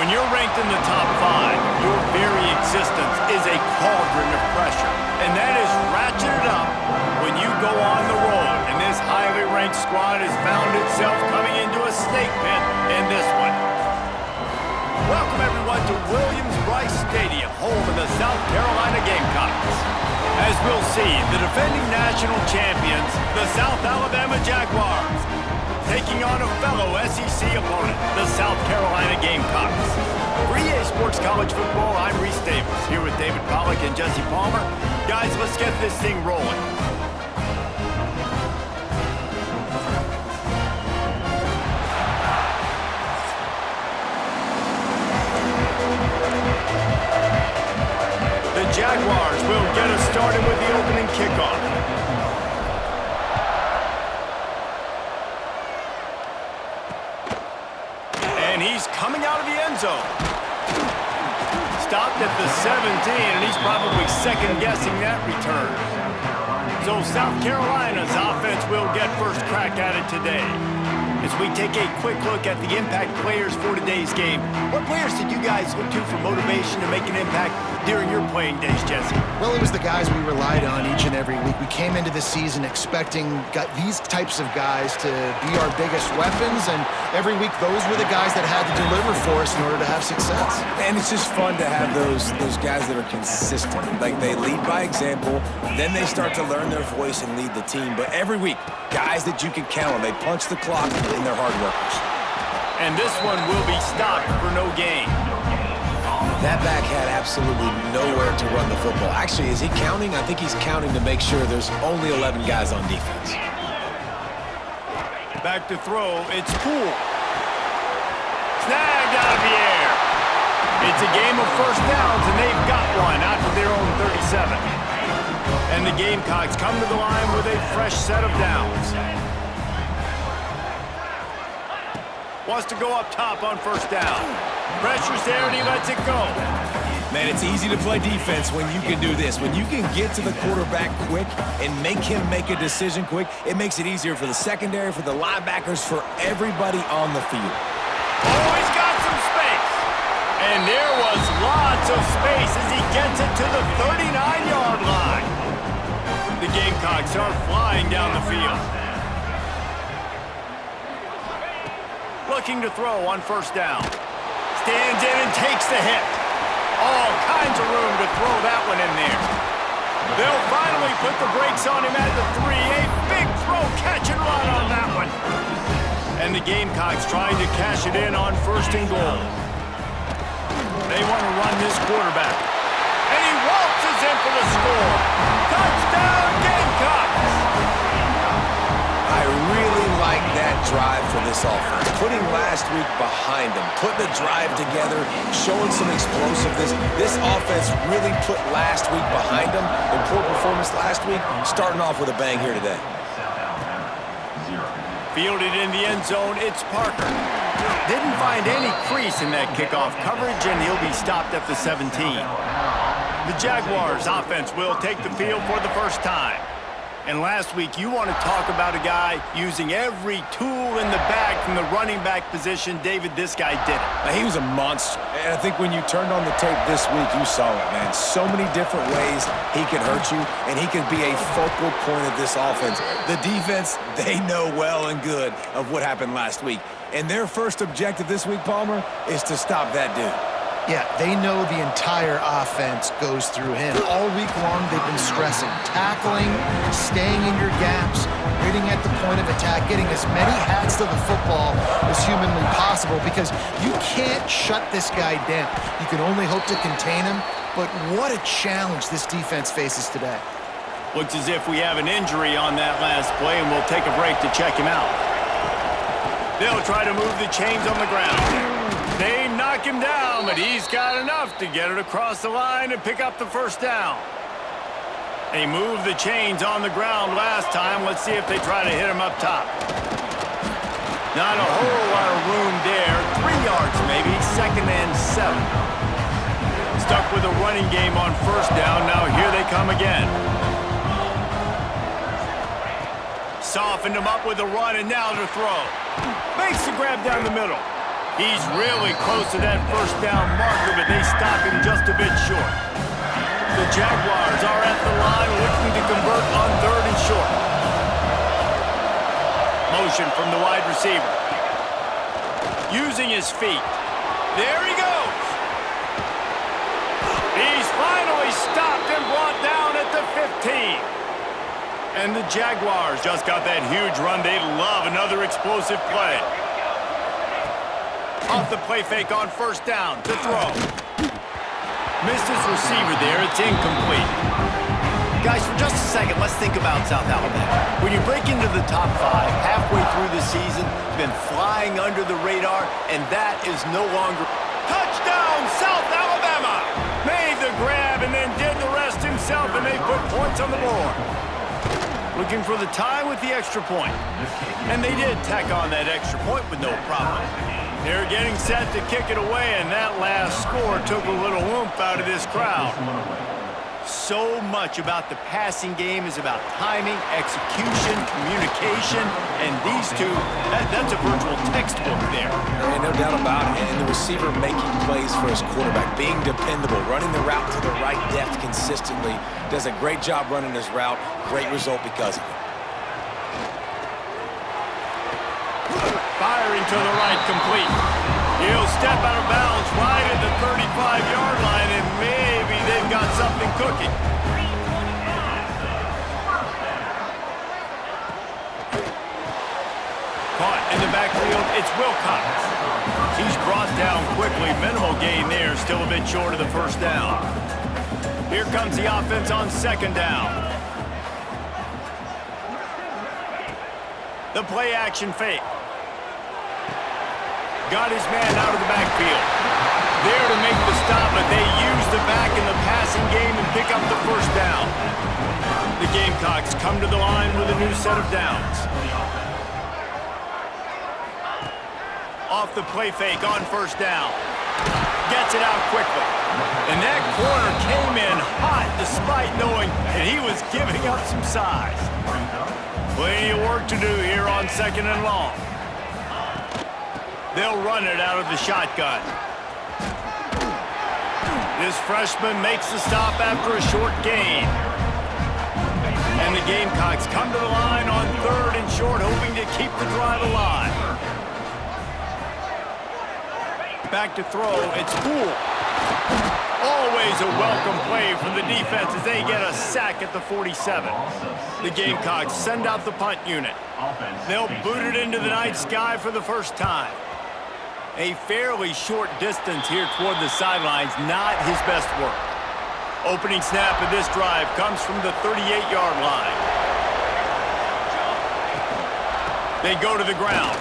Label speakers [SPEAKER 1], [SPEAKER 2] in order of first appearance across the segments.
[SPEAKER 1] When you're ranked in the top 5, your very existence is a cauldron of pressure. And that is ratcheted up when you go on the road. And this highly ranked squad has found itself coming into a snake pit in this one. Welcome everyone to Williams-Brice Stadium, home of the South Carolina Gamecocks. As we'll see, the defending national champions, the South Alabama Jaguars, taking on a fellow SEC opponent, the South Carolina Gamecocks. For EA Sports College Football, I'm Reese Davis, here with David Pollack and Jesse Palmer. Guys, let's get this thing rolling. The Jaguars will get us started with the opening kickoff. And he's coming out of the end zone. Stopped at the 17, and he's probably second-guessing that return. So South Carolina's offense will get first crack at it today. As we take a quick look at the impact players for today's game, what players did you guys look to for motivation to make an impact during your playing days, Jesse?
[SPEAKER 2] Well, it was the guys we relied on each and every week. We came into the season expecting these types of guys to be our biggest weapons, and every week those were the guys that had to deliver for us in order to have success.
[SPEAKER 3] And it's just fun to have those guys that are consistent. Like, they lead by example, then they start to learn their voice and lead the team. But every week, guys that you can count on, they punch the clock and they're hard workers.
[SPEAKER 1] And this one will be stopped for no gain.
[SPEAKER 3] That back had absolutely nowhere to run the football. Actually, is he counting? I think he's counting to make sure there's only 11 guys on defense.
[SPEAKER 1] Back to throw, it's Poole. Snagged out of the air. It's a game of first downs, and they've got one out to their own 37. And the Gamecocks come to the line with a fresh set of downs. Wants to go up top on first down. Pressure's there, and he lets it go.
[SPEAKER 3] Man, it's easy to play defense when you can do this. When you can get to the quarterback quick and make him make a decision quick, it makes it easier for the secondary, for the linebackers, for everybody on the field.
[SPEAKER 1] Oh, he's got some space. And there was lots of space as he gets it to the 39-yard line. The Gamecocks are flying down the field. Looking to throw on first down. Stands in and takes the hit. All kinds of room to throw that one in there. They'll finally put the brakes on him at the 3. A big throw, catch and run on that one. And the Gamecocks trying to cash it in on first and goal. They want to run this quarterback. And he waltzes in for the score. Touchdown, Gamecocks!
[SPEAKER 3] I really like that drive for this offense. Putting last week behind them, putting the drive together, showing some explosiveness. This offense really put last week behind them. In poor performance last week, starting off with a bang here today.
[SPEAKER 1] Fielded in the end zone, it's Parker. Didn't find any crease in that kickoff coverage, and he'll be stopped at the 17. The Jaguars offense will take the field for the first time. And last week, you want to talk about a guy using every tool in the bag from the running back position. David, this guy did it.
[SPEAKER 3] Now, he was a monster. And I think when you turned on the tape this week, you saw it, man. So many different ways he could hurt you, and he could be a focal point of this offense. The defense, they know well and good of what happened last week. And their first objective this week, Palmer, is to stop that dude.
[SPEAKER 2] Yeah, they know the entire offense goes through him. All week long, they've been stressing, tackling, staying in your gaps, hitting at the point of attack, getting as many hats to the football as humanly possible, because you can't shut this guy down. You can only hope to contain him, but what a challenge this defense faces today.
[SPEAKER 1] Looks as if we have an injury on that last play, and we'll take a break to check him out. They'll try to move the chains on the ground. They knock him down, but he's got enough to get it across the line and pick up the first down. They moved the chains on the ground last time. Let's see if they try to hit him up top. Not a whole lot of room there. 3 yards maybe, second and 7. Stuck with a running game on first down. Now here they come again. Softened him up with a run, and now to throw. Makes the grab down the middle. He's really close to that first down marker, but they stop him just a bit short. The Jaguars are at the line looking to convert on 3rd and short. Motion from the wide receiver. Using his feet. There he goes. He's finally stopped and brought down at the 15. And the Jaguars just got that huge run. They love another explosive play. Off the play fake on 1st down to throw. Missed his receiver there. It's incomplete. Guys, for just a second, let's think about South Alabama. When you break into the top 5 halfway through the season, you've been flying under the radar, and that is no longer... Touchdown, South Alabama! Made the grab and then did the rest himself, and they put points on the board. Looking for the tie with the extra point. And they did tack on that extra point with no problem. They're getting set to kick it away, and that last score took a little oomph out of this crowd. So much about the passing game is about timing, execution, communication, and these two, that's a virtual textbook there.
[SPEAKER 3] There ain't no doubt about it. And the receiver making plays for his quarterback, being dependable, running the route to the right depth consistently, does a great job running his route. Great result because of it.
[SPEAKER 1] Firing to the right, complete. He'll step out of bounds right at the 35-yard line, and maybe they've got something cooking. Caught in the backfield, it's Wilcox. He's brought down quickly. Minimal gain there, still a bit short of the 1st down. Here comes the offense on 2nd down. The play action fake. Got his man out of the backfield. There to make the stop, but they use the back in the passing game and pick up the 1st down. The Gamecocks come to the line with a new set of downs. Off the play fake on 1st down. Gets it out quickly. And that corner came in hot despite knowing that he was giving up some size. Plenty of work to do here on 2nd and long. They'll run it out of the shotgun. This freshman makes the stop after a short gain. And the Gamecocks come to the line on 3rd and short, hoping to keep the drive alive. Back to throw, it's Poole. Always a welcome play from the defense as they get a sack at the 47. The Gamecocks send out the punt unit. They'll boot it into the night sky for the 1st time. A fairly short distance here toward the sidelines, not his best work. Opening snap of this drive comes from the 38-yard line. They go to the ground.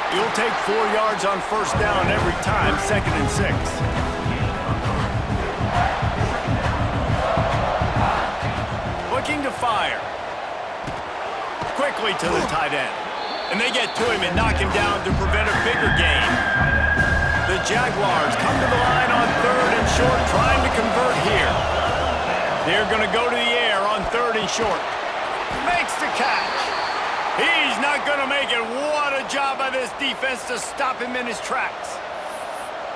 [SPEAKER 1] He'll take 4 yards on 1st down every time, 2nd and 6. Looking to fire. Quickly to the tight end. And they get to him and knock him down to prevent a bigger gain. The Jaguars come to the line on 3rd and short, trying to convert here. They're going to go to the air on 3rd and short. Makes the catch. He's not going to make it. What a job by this defense to stop him in his tracks.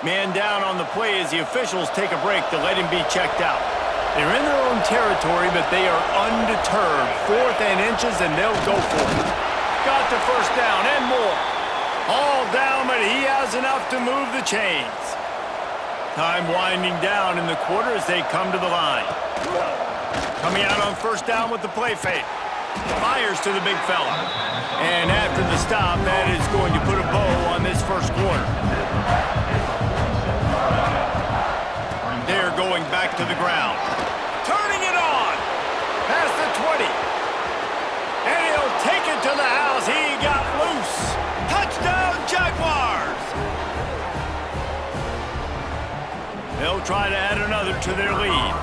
[SPEAKER 1] Man down on the play as the officials take a break to let him be checked out. They're in their own territory, but they are undeterred. 4th and inches, and they'll go for it. Got the 1st down and more. All down, but he has enough to move the chains. Time winding down in the quarter as they come to the line. Coming out on 1st down with the play fake. Fires to the big fella. And after the stop, that is going to put a bow on this 1st quarter. They're going back to the ground. Turning it on. Past the 20. And he'll take it to the house. He got loose. Touchdown, Jaguars! They'll try to add another to their lead.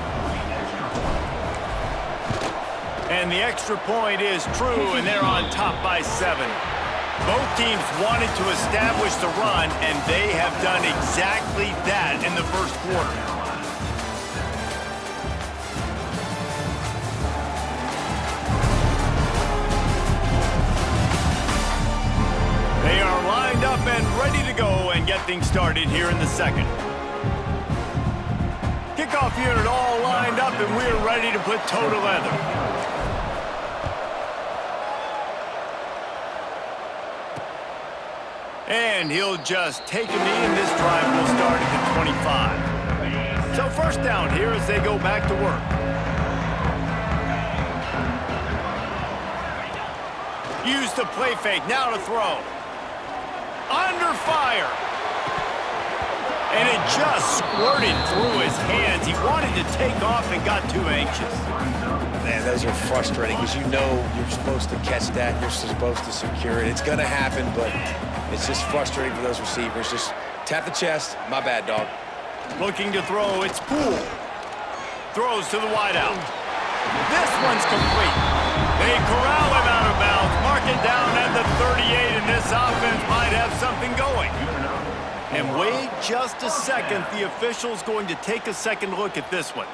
[SPEAKER 1] And the extra point is true, and they're on top by 7. Both teams wanted to establish the run, and they have done exactly that in the 1st quarter. They are lined up and ready to go, and things started here in the second. Kickoff unit all lined up, and we're ready to put toe to leather. And he'll just take a knee, and this drive will start at the 25. So first down here as they go back to work. Use the play fake, now to throw. Under fire. And it just squirted through his hands. He wanted to take off and got too anxious.
[SPEAKER 3] Man, those are frustrating because you know you're supposed to catch that. You're supposed to secure it. It's going to happen, but it's just frustrating for those receivers. Just tap the chest. My bad, dog.
[SPEAKER 1] Looking to throw, it's Poole. Throws to the wideout. This one's complete. They corral him out of bounds. Mark it down at the 38, and this offense might have something going. And wait just a second. The official's going to take a second look at this one.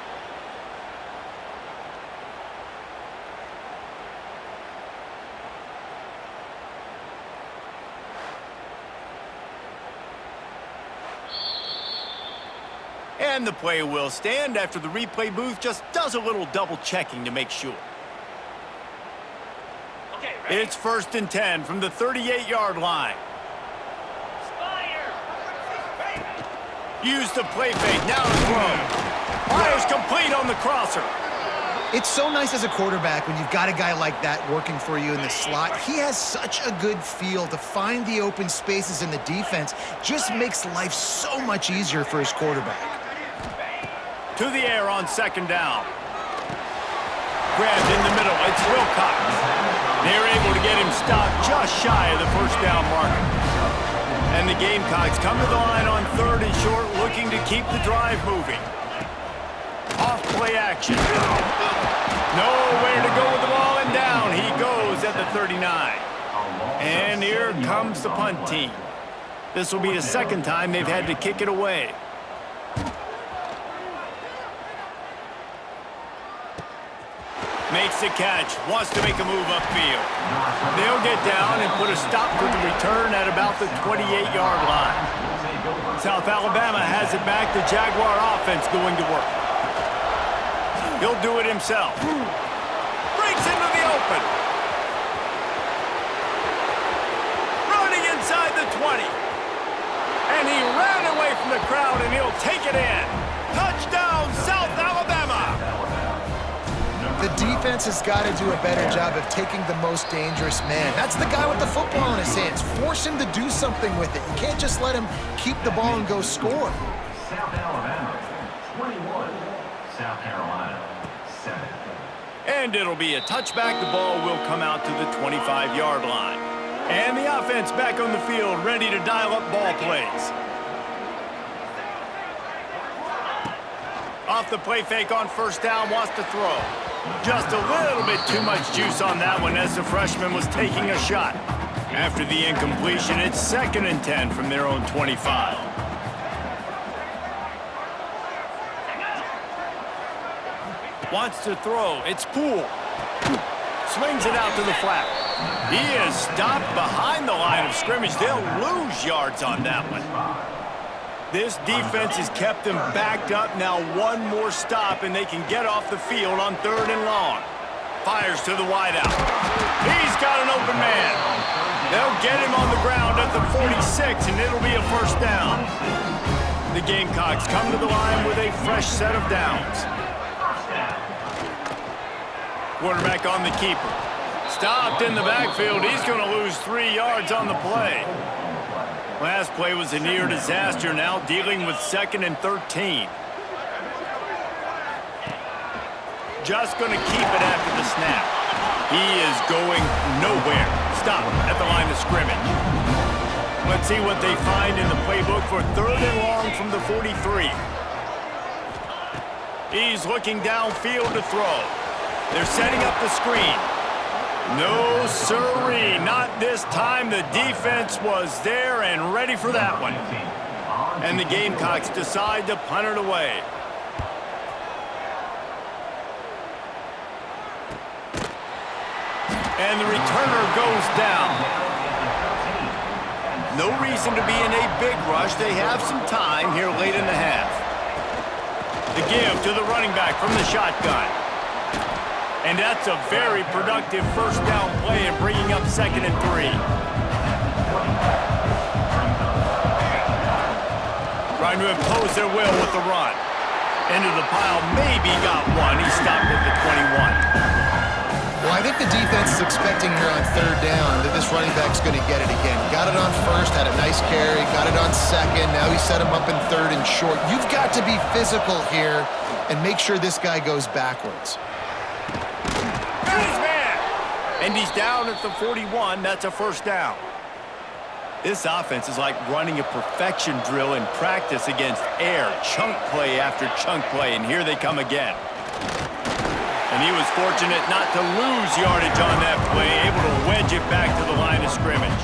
[SPEAKER 1] And the play will stand after the replay booth just does a little double checking to make sure. Okay, it's 1st and 10 from the 38-yard line. Use the play fake, now to throw. Fires complete on the crosser.
[SPEAKER 2] It's so nice as a quarterback when you've got a guy like that working for you in the slot. He has such a good feel to find the open spaces in the defense. Just makes life so much easier for his quarterback.
[SPEAKER 1] To the air on 2nd down. Grabbed in the middle, it's Wilcox. They're able to get him stopped just shy of the 1st down marker. And the Gamecocks come to the line on 3rd and short, looking to keep the drive moving. Off play action. Nowhere to go with the ball, and down he goes at the 39. And here comes the punt team. This will be the 2nd time they've had to kick it away. Makes the catch, wants to make a move upfield. They'll get down and put a stop to the return at about the 28-yard line. South Alabama has it back. The Jaguar offense going to work. He'll do it himself. Breaks into the open. Running inside the 20. And he ran away from the crowd, and he'll take it in. Touchdown, South Alabama!
[SPEAKER 2] The defense has got to do a better job of taking the most dangerous man. That's the guy with the football in his hands. Force him to do something with it. You can't just let him keep the ball and go score.
[SPEAKER 4] South Alabama, 21. South Carolina, 7.
[SPEAKER 1] And it'll be a touchback. The ball will come out to the 25-yard line. And the offense back on the field, ready to dial up ball plays. Off the play fake on 1st down, wants to throw. Just a little bit too much juice on that one as the freshman was taking a shot. After the incompletion, it's 2nd and 10 from their own 25. Wants to throw. It's Poole. Swings it out to the flat. He is stopped behind the line of scrimmage. They'll lose yards on that one. This defense has kept them backed up. Now one more stop, and they can get off the field on 3rd and long. Fires to the wideout. He's got an open man. They'll get him on the ground at the 46, and it'll be a 1st down. The Gamecocks come to the line with a fresh set of downs. Quarterback on the keeper. Stopped in the backfield. He's going to lose 3 yards on the play. Last play was a near disaster, now dealing with 2nd and 13. Just going to keep it after the snap. He is going nowhere. Stop at the line of scrimmage. Let's see what they find in the playbook for 3rd and long from the 43. He's looking downfield to throw. They're setting up the screen. No, sirree, not this time. The defense was there and ready for that one. And the Gamecocks decide to punt it away. And the returner goes down. No reason to be in a big rush. They have some time here late in the half. The give to the running back from the shotgun. And that's a very productive first down play and bringing up 2nd and 3. Trying to impose their will with the run. Into the pile, maybe got one. He stopped at the 21.
[SPEAKER 2] Well, I think the defense is expecting here on 3rd down that this running back's going to get it again. Got it on 1st, had a nice carry, got it on 2nd. Now he set him up in 3rd and short. You've got to be physical here and make sure this guy goes backwards.
[SPEAKER 1] And he's down at the 41. That's a first down. This offense is like running a perfection drill in practice against air. Chunk play after chunk play, and here they come again. And he was fortunate not to lose yardage on that play, able to wedge it back to the line of scrimmage.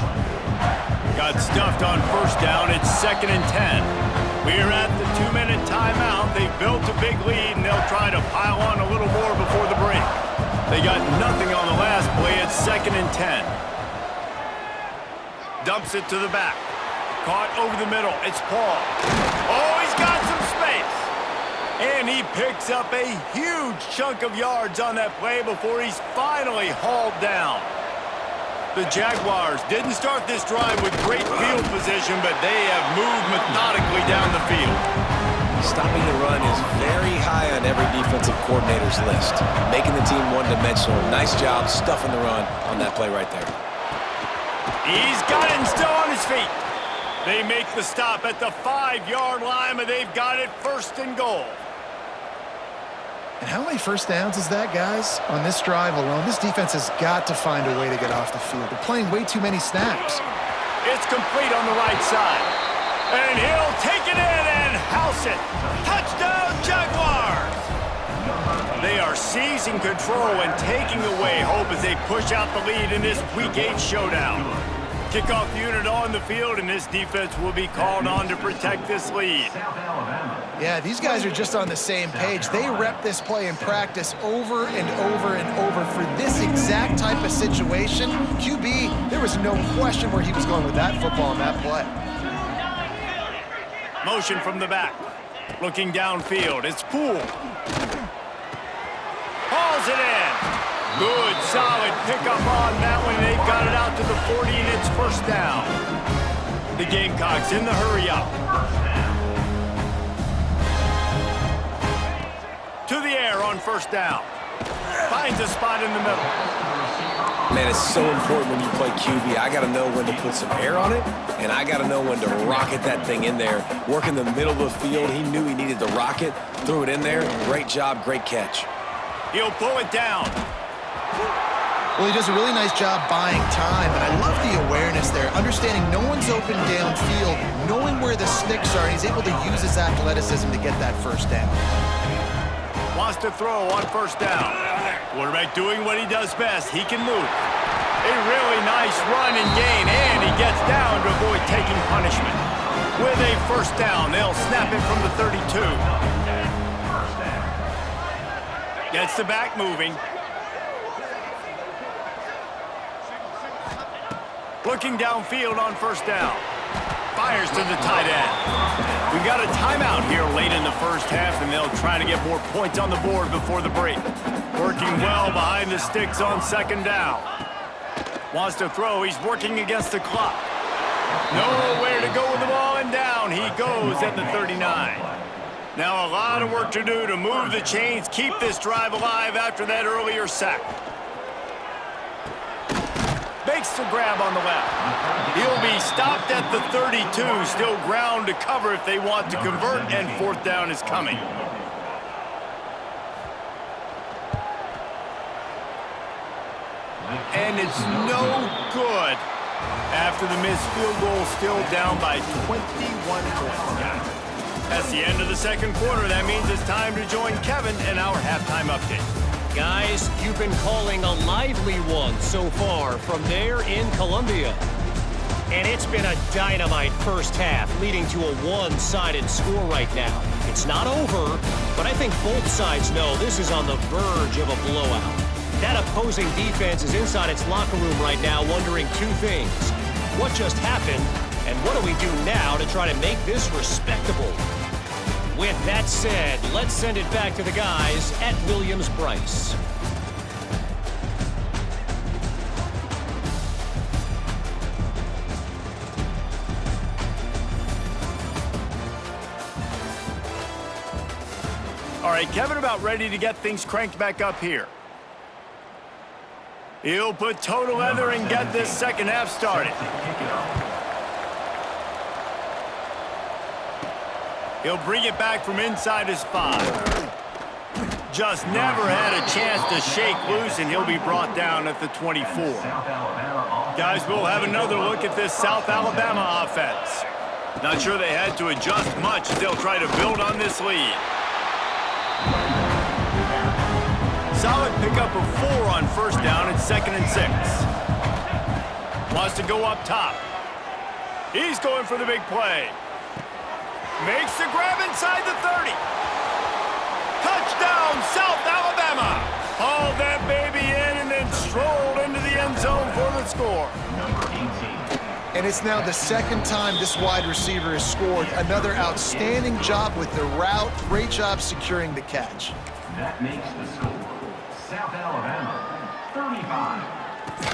[SPEAKER 1] Got stuffed on first down. It's 2nd and 10. We're at the 2-minute timeout. They've built a big lead, and they'll try to pile on a little more before the break. They got nothing on the last play. It's 2nd and 10. Dumps it to the back. Caught over the middle. It's Paul. Oh, he's got some space. And he picks up a huge chunk of yards on that play before he's finally hauled down. The Jaguars didn't start this drive with great field position, but they have moved methodically down the field.
[SPEAKER 3] Stopping the run is very high on every defensive coordinator's list. Making the team one-dimensional. Nice job stuffing the run on that play right there.
[SPEAKER 1] He's got it and still on his feet. They make the stop at the 5-yard line, but they've got it 1st and goal.
[SPEAKER 2] And how many first downs is that, guys? On this drive alone, this defense has got to find a way to get off the field. They're playing way too many snaps.
[SPEAKER 1] It's complete on the right side. And he'll take it in and house it. Touchdown, Jaguars! They are seizing control and taking away hope as they push out the lead in this Week 8 showdown. Kickoff unit on the field, and this defense will be called on to protect this lead.
[SPEAKER 2] Yeah, these guys are just on the same page. They rep this play in practice over and over and over for this exact type of situation. QB, there was no question where he was going with that football on that play.
[SPEAKER 1] Motion from the back. Looking downfield, it's Poole. Hauls it in. Good, solid pickup on that one. They've got it out to the 40, and it's first down. The Gamecocks in the hurry-up. To the air on first down. Finds a spot in the middle.
[SPEAKER 3] Man, it's so important when you play QB. I got to know when to put some air on it, and I got to know when to rocket that thing in there. Work in the middle of the field. He knew he needed to rocket. Threw it in there. Great job, great catch.
[SPEAKER 1] He'll pull it down.
[SPEAKER 2] Well, he does a really nice job buying time, and I love the awareness there, understanding no one's open downfield, knowing where the sticks are, and he's able to use his athleticism to get that first down.
[SPEAKER 1] Wants to throw on first down. Quarterback doing what he does best. He can move. A really nice run and gain, and he gets down to avoid taking punishment. With a first down, they'll snap it from the 32. Gets the back moving. Looking downfield on first down. Fires to the tight end. We've got a timeout here late in the first half, and they'll try to get more points on the board before the break. Working well behind the sticks on second down. Wants to throw. He's working against the clock. Nowhere to go with the ball, and down he goes at the 39. Now a lot of work to do to move the chains, keep this drive alive after that earlier sack. Makes the grab on the left. He'll be stopped at the 32. Still ground to cover if they want to convert, and fourth down is coming. And it's no good after the missed field goal, still down by 21 points, guys. That's the end of the second quarter. That means it's time to join Kevin in our halftime update.
[SPEAKER 5] Guys, you've been calling a lively one so far from there in Columbia. And it's been a dynamite first half, leading to a one-sided score right now. It's not over, but I think both sides know this is on the verge of a blowout. That opposing defense is inside its locker room right now wondering two things. What just happened, And what do we do now to try to make this respectable? With that said, let's send it back to the guys at Williams-Brice.
[SPEAKER 1] All right, Kevin about ready to get things cranked back up here. He'll put toe to leather and get this second half started. He'll bring it back from inside his 5. Just never had a chance to shake loose, and he'll be brought down at the 24. Guys, we'll have another look at this South Alabama offense. Not sure they had to adjust much as they'll try to build on this lead. Solid pickup of 4 on first down and 2nd and 6. Wants to go up top. He's going for the big play. Makes the grab inside the 30. Touchdown, South Alabama. Hauled that baby in and then strolled into the end zone for the score.
[SPEAKER 2] And it's now the second time this wide receiver has scored. Another outstanding job with the route. Great job securing the catch.
[SPEAKER 4] That makes the score. South Alabama, 35.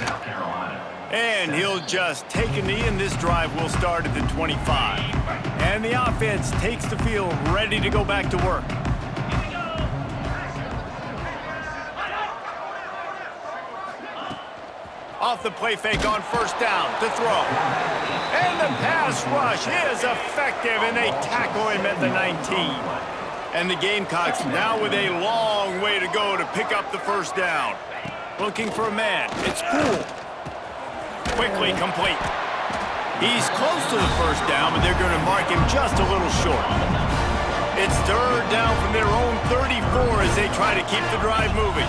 [SPEAKER 4] South Carolina.
[SPEAKER 1] And he'll just take a knee, and this drive will start at the 25. And the offense takes the field ready to go back to work. Off the play fake on first down to throw. And the pass rush is effective, and they tackle him at the 19. And the Gamecocks now with a long way to go to pick up the first down. Looking for a man. It's Poole. Quickly complete. He's close to the first down, but they're going to mark him just a little short. It's third down from their own 34 as they try to keep the drive moving.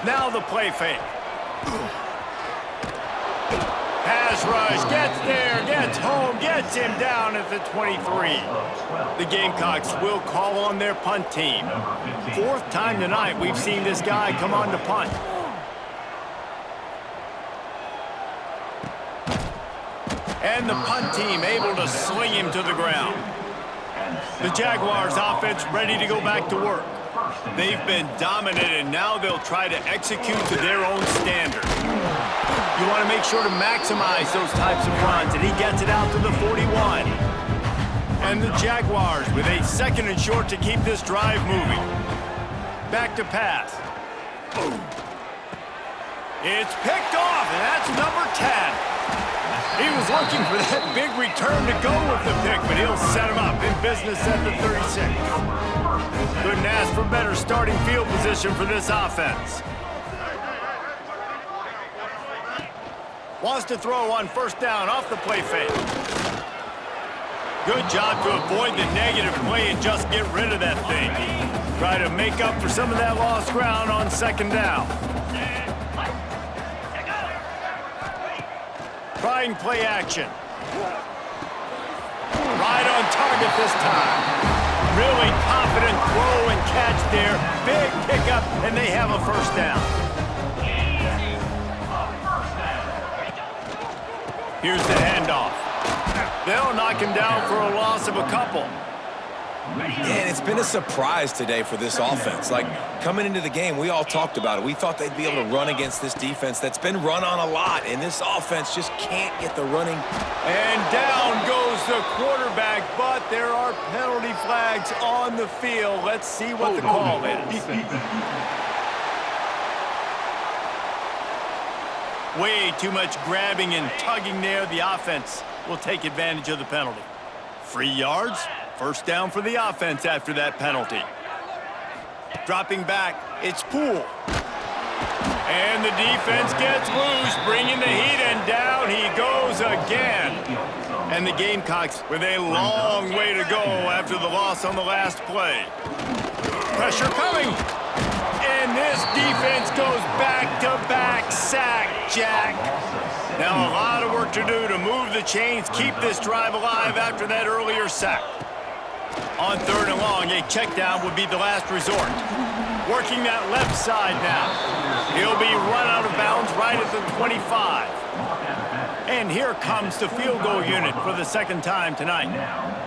[SPEAKER 1] Now the play fake. Pass rush, gets there, gets home, gets him down at the 23. The Gamecocks will call on their punt team. 4th time tonight we've seen this guy come on to punt. And the punt team able to sling him to the ground. The Jaguars offense ready to go back to work. They've been dominant, and now they'll try to execute to their own standard. You want to make sure to maximize those types of runs, and he gets it out to the 41. And the Jaguars with a 2nd and short to keep this drive moving. Back to pass. It's picked off, and that's number 10. He was looking for that big return to go with the pick, but he'll set him up in business at the 36. Couldn't ask for better starting field position for this offense. Wants to throw on first down off the play fake. Good job to avoid the negative play and just get rid of that thing. Try to make up for some of that lost ground on 2nd down. Trying play action. Right on target this time. Really confident throw and catch there. Big pickup, and they have a first down. Here's the handoff. They'll knock him down for a loss of a couple.
[SPEAKER 3] And it's been a surprise today for this offense. Like, coming into the game, we all talked about it. We thought they'd be able to run against this defense that's been run on a lot, and this offense just can't get the running.
[SPEAKER 1] And down goes the quarterback, but there are penalty flags on the field. Let's see what the call is. Way too much grabbing and tugging there. The offense will take advantage of the penalty. 3 yards. First down for the offense after that penalty. Dropping back, it's Poole. And the defense gets loose, bringing the heat, and down he goes again. And the Gamecocks with a long way to go after the loss on the last play. Pressure coming. And this defense goes back-to-back sack, Jack. Now a lot of work to do to move the chains, keep this drive alive after that earlier sack. On 3rd and long, a check down would be the last resort. Working that left side now. He'll be run out of bounds right at the 25. And here comes the field goal unit for the second time tonight.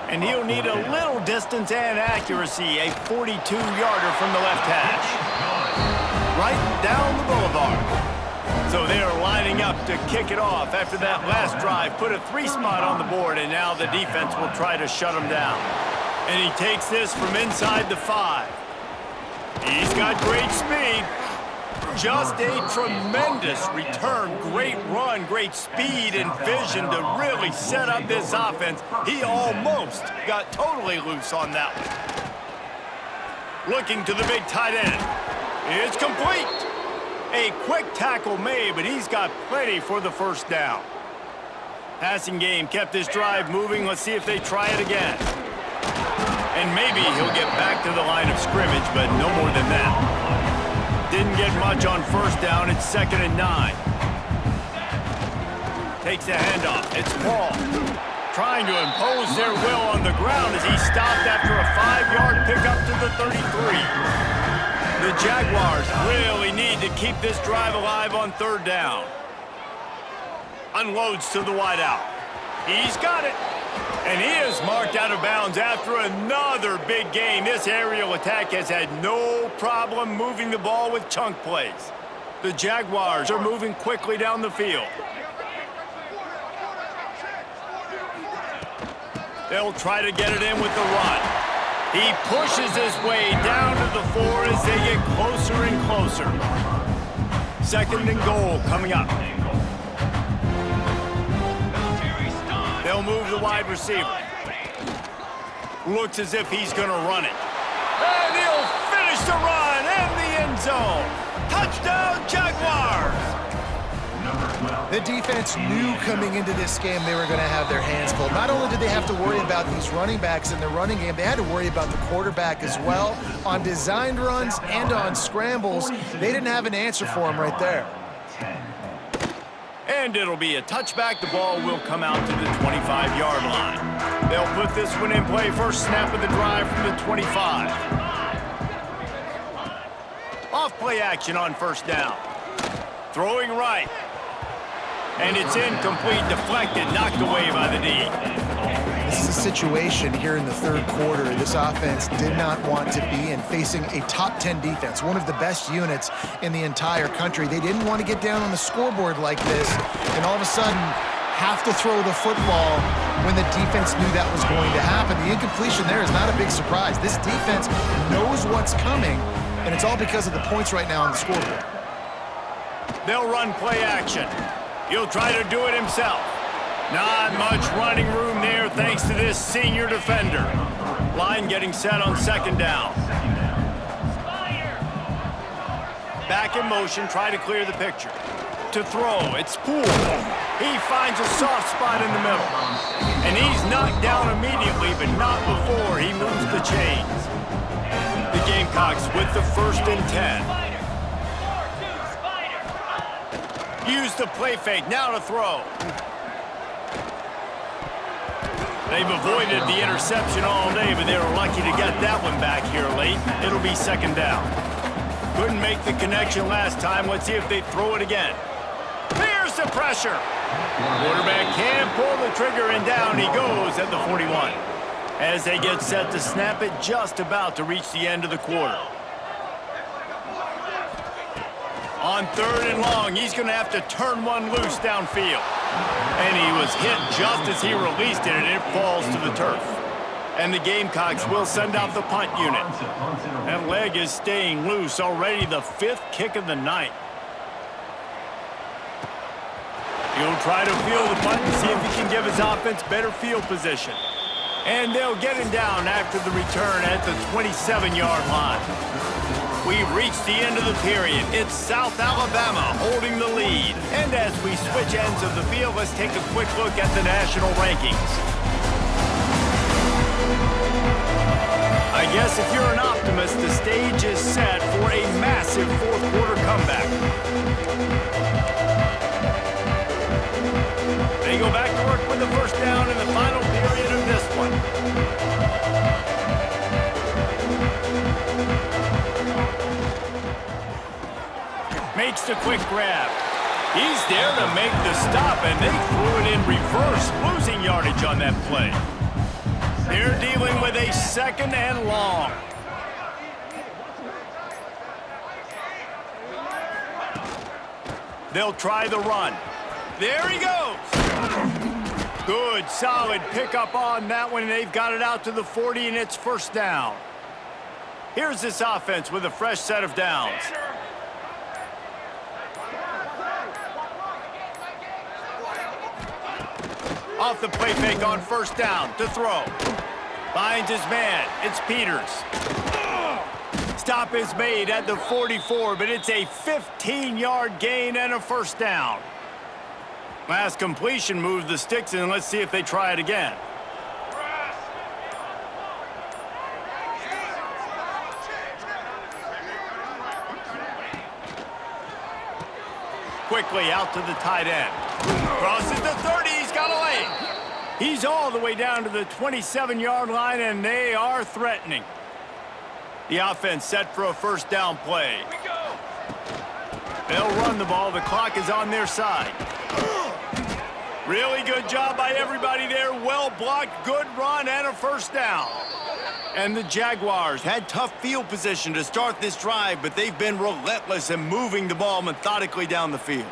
[SPEAKER 1] And he'll need a little distance and accuracy, a 42-yarder from the left hash. Right down the boulevard. So they're lining up to kick it off after that last drive. Put a 3-spot on the board, and now the defense will try to shut him down. And he takes this from inside the 5. He's got great speed. Just a tremendous return. Great run, great speed and vision to really set up this offense. He almost got totally loose on that one. Looking to the big tight end. It's complete. A quick tackle made, but he's got plenty for the first down. Passing game kept this drive moving. Let's see if they try it again. And maybe he'll get back to the line of scrimmage, but no more than that. Didn't get much on first down. It's 2nd and 9. Takes the handoff. It's Paul. Trying to impose their will on the ground as he stopped after a 5-yard pickup to the 33. The Jaguars really need to keep this drive alive on 3rd down. Unloads to the wideout. He's got it. And he is marked out of bounds after another big gain. This aerial attack has had no problem moving the ball with chunk plays. The Jaguars are moving quickly down the field. They'll try to get it in with the run. He pushes his way down to the 4 as they get closer and closer. 2nd and goal coming up. They'll move the wide receiver. Looks as if he's going to run it. And he'll finish the run in the end zone. Touchdown, Jaguars!
[SPEAKER 2] The defense knew coming into this game they were going to have their hands full. Not only did they have to worry about these running backs in the running game, they had to worry about the quarterback as well. On designed runs and on scrambles, they didn't have an answer for him right there.
[SPEAKER 1] And it'll be a touchback. The ball will come out to the 25-yard line. They'll put this one in play. First snap of the drive from the 25. Off play action on first down. Throwing right. And it's incomplete, deflected, knocked away by the D.
[SPEAKER 2] This is a situation here in the 3rd quarter this offense did not want to be in, facing a top 10 defense, one of the best units in the entire country. They didn't want to get down on the scoreboard like this and all of a sudden have to throw the football when the defense knew that was going to happen. The incompletion there is not a big surprise. This defense knows what's coming, and it's all because of the points right now on the scoreboard.
[SPEAKER 1] They'll run play action. He'll try to do it himself. Not much running room there thanks to this senior defender. Line getting set on 2nd down. Back in motion, try to clear the picture. To throw, it's Poole. He finds a soft spot in the middle. And he's knocked down immediately, but not before he moves the chains. The Gamecocks with the 1st and 10. Use the play fake, now to throw. They've avoided the interception all day, but they were lucky to get that one back here late. It'll be 2nd down. Couldn't make the connection last time. Let's see if they throw it again. Here's the pressure. Quarterback can't pull the trigger, and down he goes at the 41. As they get set to snap it, just about to reach the end of the quarter. On 3rd and long, he's going to have to turn one loose downfield. And he was hit just as he released it, and it falls to the turf. And the Gamecocks will send out the punt unit. That leg is staying loose, already the 5th kick of the night. He'll try to field the punt and see if he can give his offense better field position. And they'll get him down after the return at the 27-yard line. We've reached the end of the period. It's South Alabama holding the lead. And as we switch ends of the field, let's take a quick look at the national rankings. I guess if you're an optimist, the stage is set for a massive 4th quarter comeback. They go back to work with the first down in the final period of this one. Makes the quick grab. He's there to make the stop, and they threw it in reverse, losing yardage on that play. They're dealing with a 2nd and long. They'll try the run. There he goes. Good, solid pickup on that one. They've got it out to the 40, and it's 1st down. Here's this offense with a fresh set of downs. Off the play fake on 1st down to throw. Finds his man. It's Peters. Stop is made at the 44, but it's a 15-yard gain and a 1st down. Last completion moves the sticks in. Let's see if they try it again. Quickly out to the tight end. Crosses the 30. He's got a lane. He's all the way down to the 27-yard line, and they are threatening. The offense set for a 1st down play. They'll run the ball. The clock is on their side. Really good job by everybody there. Well blocked, good run, and a 1st down. And the Jaguars had tough field position to start this drive, but they've been relentless in moving the ball methodically down the field.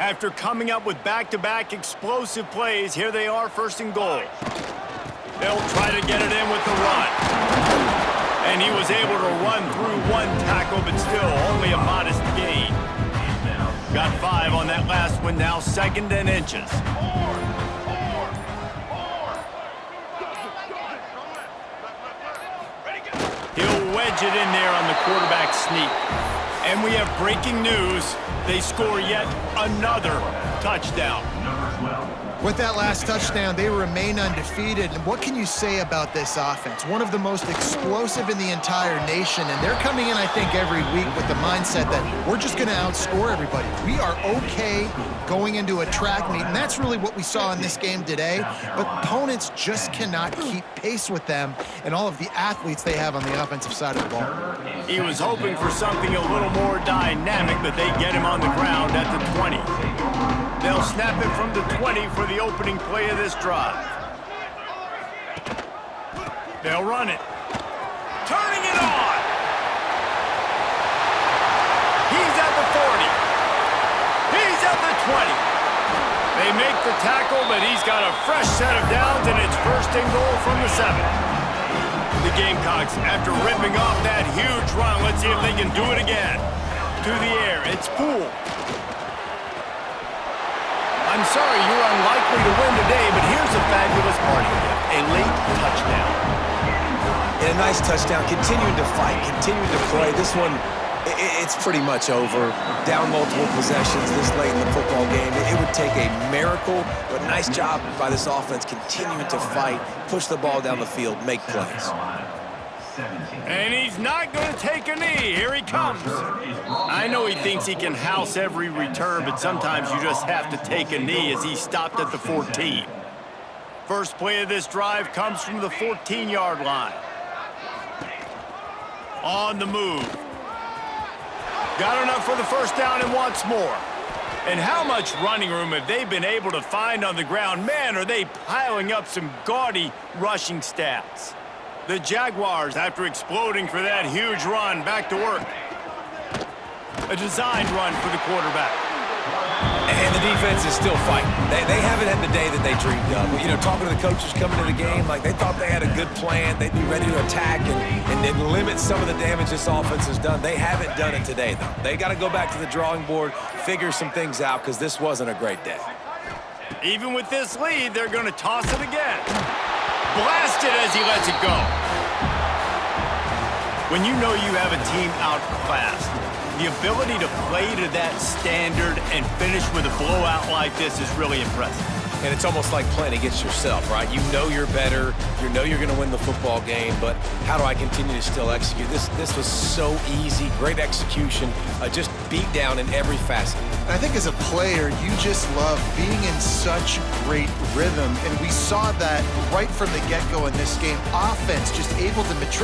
[SPEAKER 1] After coming up with back-to-back explosive plays, here they are 1st and goal. They'll try to get it in with the run. And he was able to run through 1 tackle, but still only a modest gain. Got 5 on that last one, now 2nd and inches. He'll wedge it in there on the quarterback sneak. And we have breaking news. They score yet another touchdown.
[SPEAKER 2] With that last touchdown, they remain undefeated. And what can you say about this offense? One of the most explosive in the entire nation. And they're coming in, I think, every week with the mindset that we're just going to outscore everybody. We are okay going into a track meet. And that's really what we saw in this game today. But opponents just cannot keep pace with them and all of the athletes they have on the offensive side of the ball.
[SPEAKER 1] He was hoping for something a little more dynamic, but they get him on the ground at the 20. They'll snap it from the 20 for the opening play of this drive. They'll run it. Turning it on! He's at the 40. He's at the 20. They make the tackle, but he's got a fresh set of downs, and it's 1st and goal from the 7. The Gamecocks, after ripping off that huge run, let's see if they can do it again. To the air, it's Poole. I'm sorry you're unlikely to win today, but here's a fabulous party gift, a late touchdown.
[SPEAKER 3] And a nice touchdown, continuing to fight, continuing to play. This one, it's pretty much over. Down multiple possessions this late in the football game. It would take a miracle, but nice job by this offense continuing to fight, push the ball down the field, make plays.
[SPEAKER 1] And he's not going to take a knee. Here he comes. I know he thinks he can house every return, but sometimes you just have to take a knee as he stopped at the 14. First play of this drive comes from the 14-yard line. On the move. Got enough for the 1st down and wants more. And how much running room have they been able to find on the ground? Man, are they piling up some gaudy rushing stats. The Jaguars, after exploding for that huge run, back to work. A designed run for the quarterback.
[SPEAKER 3] And the defense is still fighting. They haven't had the day that they dreamed of. You know, talking to the coaches coming to the game, like they thought they had a good plan. They'd be ready to attack and then limit some of the damage this offense has done. They haven't done it today, though. They got to go back to the drawing board, figure some things out, because this wasn't a great day.
[SPEAKER 1] Even with this lead, they're going to toss it again. Blasted as he lets it go. When you know you have a team outclassed, the ability to play to that standard and finish with a blowout like this is really impressive.
[SPEAKER 3] And it's almost like playing against yourself, right? You know you're better. You know you're going to win the football game, but how do I continue to still execute? This was so easy, great execution, just beat down in every facet.
[SPEAKER 2] I think as a player, you just love being in such great rhythm, and we saw that right from the get-go in this game. Offense just able to matriculate